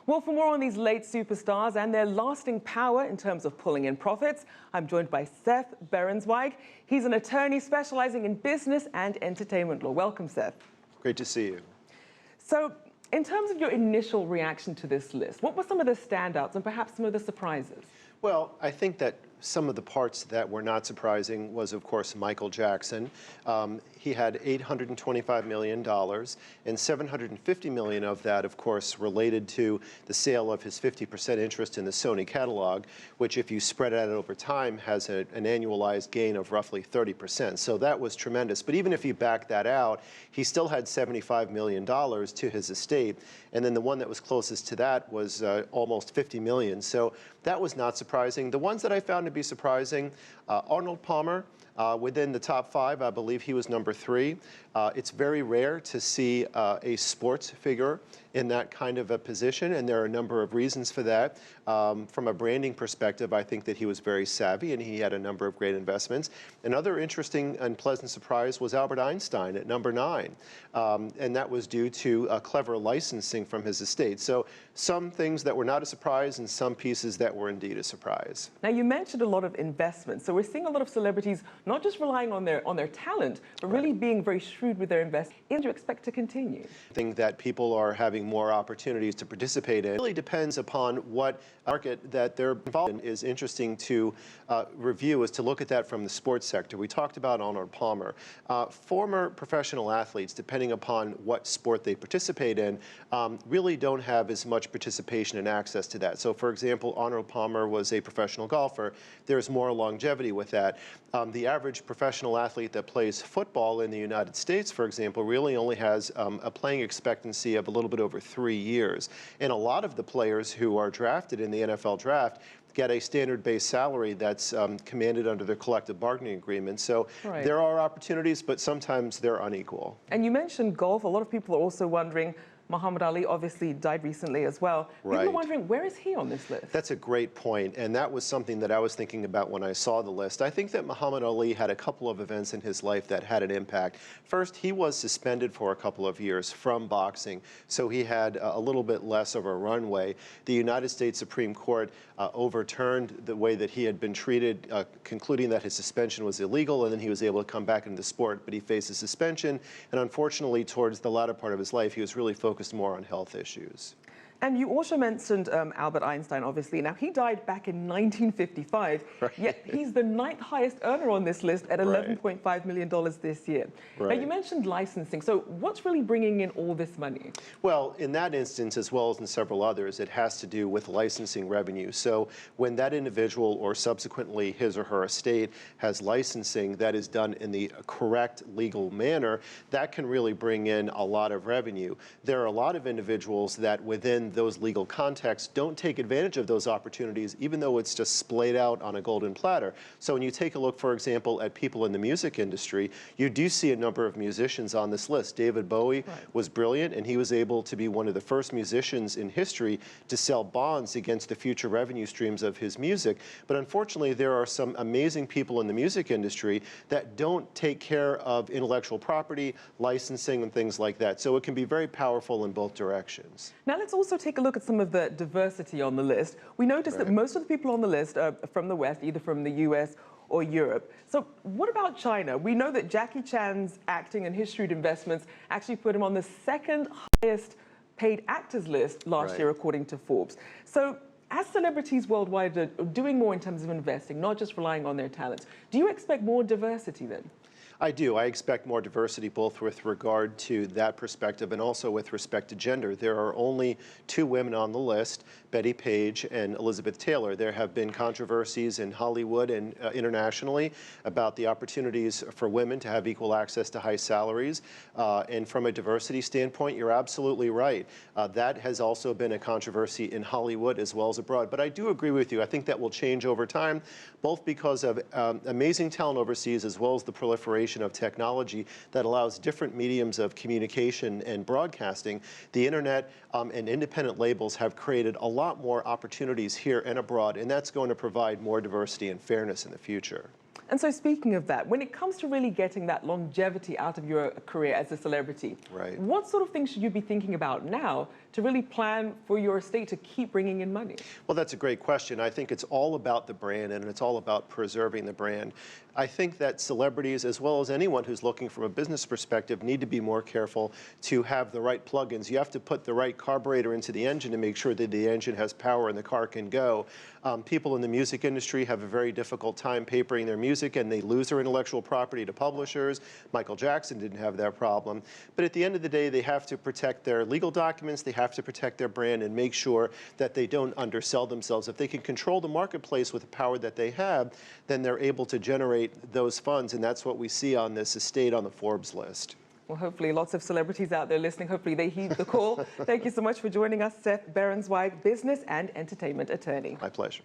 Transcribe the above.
Well, for more on these late superstars and their lasting power in terms of pulling in profits, I'm joined by Seth Berenzweig. He's an attorney specializing in business and entertainment law. Welcome, Seth. Great to see you. So, in terms of your initial reaction to this list, what were some of the standouts and perhaps some of the surprises? Well, I think that some of the parts that were not surprising was, of course, Michael Jackson. He had $825 million, and $750 million of that, of course, related to the sale of his 50% interest in the Sony catalog, which, if you spread it out over time, has an annualized gain of roughly 30%. So that was tremendous. But even if you back that out, he still had $75 million to his estate. And then the one that was closest to that was almost $50 million. So that was not surprising. The ones that I found to be surprising, Arnold Palmer, within the top 5, I believe he was number 3. It's very rare to see a sports figure in that kind of a position, and there are a number of reasons for that. From a branding perspective, I think that he was very savvy, and he had a number of great investments. Another interesting and pleasant surprise was Albert Einstein at number 9, and that was due to clever licensing from his estate. So some things that were not a surprise, and some pieces that were indeed a surprise. Now, you mentioned a lot of investments. So we're seeing a lot of celebrities not just relying on their talent, but really being very shrewd with their investments. And do you expect to continue? I think that people are having more opportunities to participate in. It really depends upon what market that they're involved in. Is interesting to review is to look at that from the sports sector. We talked about Arnold Palmer. Former professional athletes, depending upon what sport they participate in, really don't have as much participation and access to that. So, for example, Arnold Palmer was a professional golfer. There's more longevity with that. The average professional athlete that plays football in the United States, for example, really only has a playing expectancy of a little bit over 3 years. And a lot of the players who are drafted in the NFL draft get a standard base salary that's commanded under the collective bargaining agreement. So there are opportunities, but sometimes they're unequal. And you mentioned golf. A lot of people are also wondering, Muhammad Ali obviously died recently as well. People are wondering, where is he on this list? That's a great point, and that was something that I was thinking about when I saw the list. I think that Muhammad Ali had a couple of events in his life that had an impact. First, he was suspended for a couple of years from boxing, so he had a little bit less of a runway. The United States Supreme Court overturned the way that he had been treated, concluding that his suspension was illegal, and then he was able to come back into the sport, but he faced a suspension, and unfortunately, towards the latter part of his life, he was really focused more on health issues. And you also mentioned Albert Einstein, obviously. Now, he died back in 1955, yet he's the 9th highest earner on this list at $11.5 million this year. Now, you mentioned licensing. So what's really bringing in all this money? Well, in that instance, as well as in several others, it has to do with licensing revenue. So when that individual or subsequently his or her estate has licensing that is done in the correct legal manner, that can really bring in a lot of revenue. There are a lot of individuals that within those legal contexts don't take advantage of those opportunities, even though it's just splayed out on a golden platter. So when you take a look, for example, at people in the music industry, you do see a number of musicians on this list. David Bowie was brilliant, and he was able to be one of the first musicians in history to sell bonds against the future revenue streams of his music. But unfortunately, there are some amazing people in the music industry that don't take care of intellectual property, licensing, and things like that. So it can be very powerful in both directions. Now let's also take a look at some of the diversity on the list. We noticed that most of the people on the list are from the West, either from the US or Europe. So what about China? We know that Jackie Chan's acting and his shrewd investments actually put him on the 2nd highest paid actors list last year, according to Forbes. So as celebrities worldwide are doing more in terms of investing, not just relying on their talents, do you expect more diversity then? I do. I expect more diversity, both with regard to that perspective and also with respect to gender. There are only 2 women on the list, Betty Page and Elizabeth Taylor. There have been controversies in Hollywood and internationally about the opportunities for women to have equal access to high salaries. And from a diversity standpoint, you're absolutely right. That has also been a controversy in Hollywood as well as abroad. But I do agree with you. I think that will change over time, both because of amazing talent overseas as well as the proliferation of technology that allows different mediums of communication and broadcasting. The internet and independent labels have created a lot more opportunities here and abroad, and that's going to provide more diversity and fairness in the future. And so speaking of that, when it comes to really getting that longevity out of your career as a celebrity, Right. what sort of things should you be thinking about now to really plan for your estate to keep bringing in money? Well, that's a great question. I think it's all about the brand, and it's all about preserving the brand. I think that celebrities, as well as anyone who's looking from a business perspective, need to be more careful to have the right plugins. You have to put the right carburetor into the engine to make sure that the engine has power and the car can go. People in the music industry have a very difficult time papering their music, and they lose their intellectual property to publishers. Michael Jackson didn't have that problem. But at the end of the day, they have to protect their legal documents, they have to protect their brand, and make sure that they don't undersell themselves. If they can control the marketplace with the power that they have, then they're able to generate those funds, and that's what we see on this estate on the Forbes list. Well, hopefully lots of celebrities out there listening, hopefully they heed the call. Thank you so much for joining us, Seth Berenzweig, business and entertainment attorney. My pleasure.